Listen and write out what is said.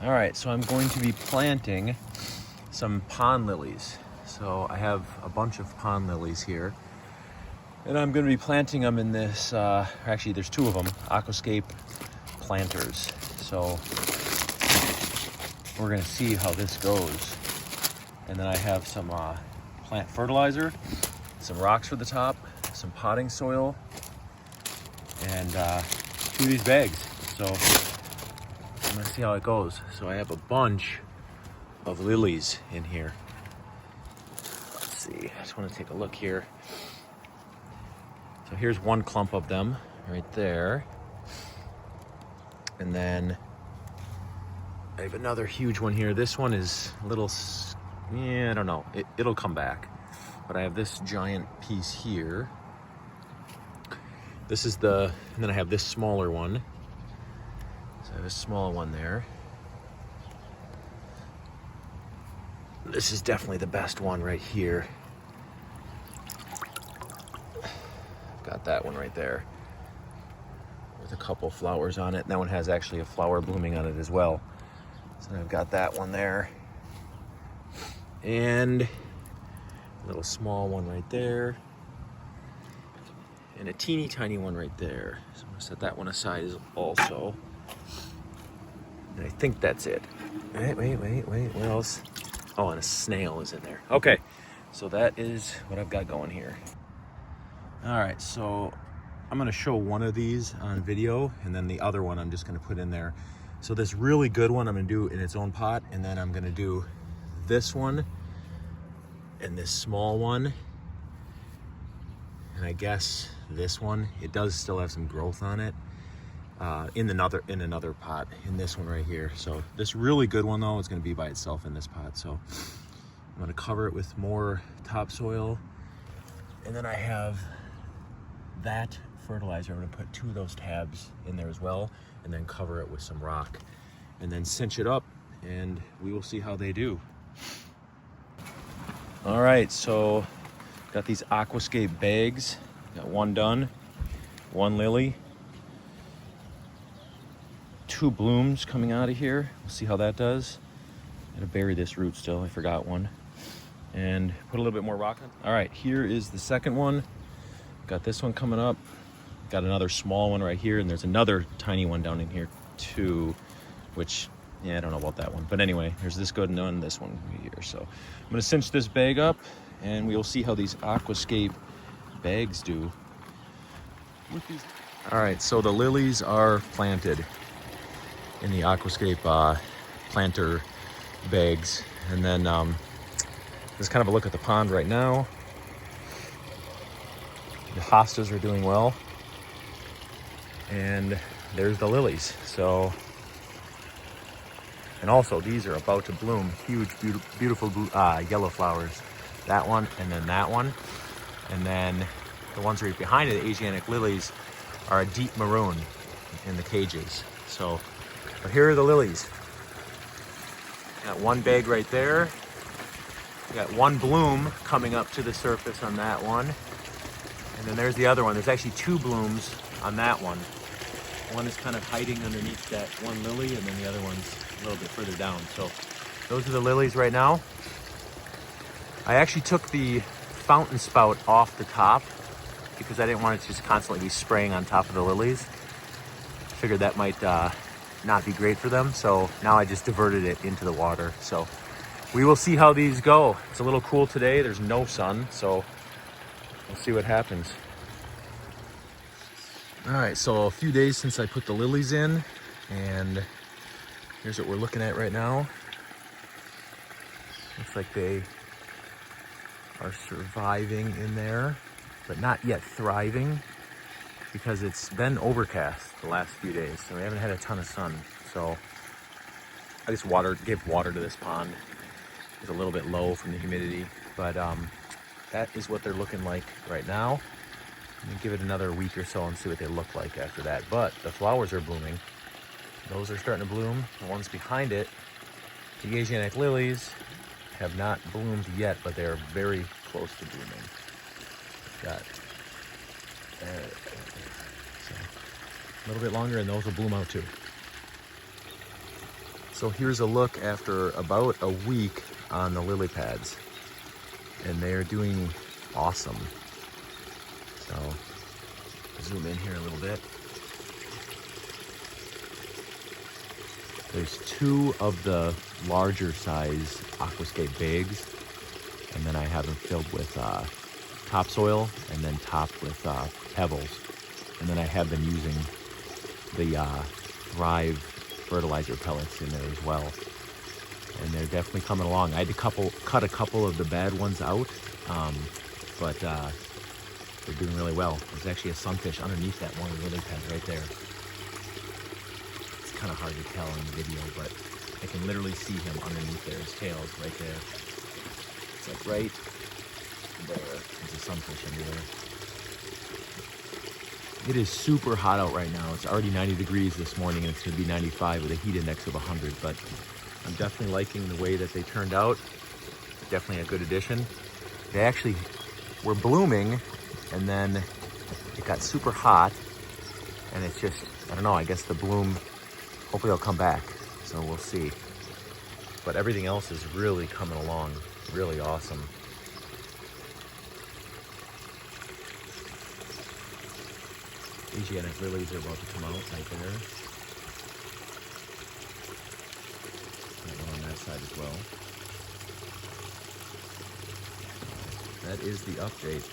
All right, so I'm going to be planting some pond lilies. So I have a bunch of pond lilies here, and I'm going to be planting them in this, actually there's two of them, Aquascape planters. So we're going to see how this goes. And then I have some plant fertilizer, some rocks for the top, some potting soil, and 2 of these bags. So I'm gonna see how it goes. So I have a bunch of lilies in here. Let's see, I just want to take a look here. So here's one clump of them right there. And then I have another huge one here. This one is a little, yeah, I don't know. It'll come back. But I have this giant piece here. This is and then I have this smaller one. So I have a small one there. This is definitely the best one right here. I've got that one right there with a couple flowers on it. And that one has actually a flower blooming on it as well. So I've got that one there. And a little small one right there. And a teeny tiny one right there. So I'm gonna set that one aside also. And I think that's it. Wait, what else? Oh, and a snail is in there. Okay, so that is what I've got going here. All right, so I'm gonna show one of these on video, and then the other one I'm just gonna put in there. So this really good one I'm gonna do in its own pot, and then I'm gonna do this one and this small one. And I guess this one, it does still have some growth on it in another pot, in this one right here. So this really good one though is going to be by itself in this pot. So I'm going to cover it with more topsoil, and then I have that fertilizer. I'm going to put 2 of those tabs in there as well, and then cover it with some rock, and then cinch it up, and we will see how they do. All right, so got these Aquascape bags. Got one done, 1 lily, 2 blooms coming out of here. We'll see how that does. I'm gonna bury this root still, I forgot one. And put a little bit more rock on. All right, here is the second one. Got this one coming up. Got another small one right here, and there's another tiny one down in here too, which, yeah, I don't know about that one. But anyway, there's this good one and this one here. So I'm gonna cinch this bag up, and we'll see how these Aquascape bags do with these. All right, so the lilies are planted in the Aquascape planter bags. And then just kind of a look at the pond right now. The hostas are doing well. And there's the lilies. So, and also these are about to bloom. Huge, beautiful yellow flowers. That one, and then that one. And then the ones right behind it, the Asiatic lilies, are a deep maroon in the cages. So, but here are the lilies. Got one bag right there. Got one bloom coming up to the surface on that one. And then there's the other one. There's actually 2 blooms on that one. One is kind of hiding underneath that one lily, and then the other one's a little bit further down. So those are the lilies right now. I actually took the fountain spout off the top because I didn't want it to just constantly be spraying on top of the lilies. Figured that might not be great for them, so now I just diverted it into the water. So we will see how these go. It's a little cool today. There's no sun, so we'll see what happens. All right, so a few days since I put the lilies in, and here's what we're looking at right now. Looks like they are surviving in there, but not yet thriving because it's been overcast the last few days, so we haven't had a ton of sun. So I just gave water to this pond. It's a little bit low from the humidity, but that is what they're looking like right now. I'm gonna give it another week or so and see what they look like after that. But the flowers are blooming. Those are starting to bloom. The ones behind it, the Asiatic lilies, have not bloomed yet, but they are very close to blooming. Got so a little bit longer, and those will bloom out too. So here's a look after about a week on the lily pads, and they're doing awesome. So zoom in here a little bit. There's two of the larger size Aquascape bags, and then I have them filled with topsoil and then topped with pebbles. And then I have been using the Thrive fertilizer pellets in there as well. And they're definitely coming along. I had to cut a couple of the bad ones out, but they're doing really well. There's actually a sunfish underneath that one lily pad right there. It's kind of hard to tell in the video, but I can literally see him underneath there. His tail is right there. It's like right there. There's a sunfish under there. It is super hot out right now. It's already 90 degrees this morning, and it's going to be 95 with a heat index of 100. But I'm definitely liking the way that they turned out. Definitely a good addition. They actually were blooming, and then it got super hot, and it's just, I don't know, I guess the bloom, hopefully they'll come back. So we'll see. But everything else is really coming along. Really awesome. Asiatic lilies are about to come out right there. That one on that side as well. That is the update.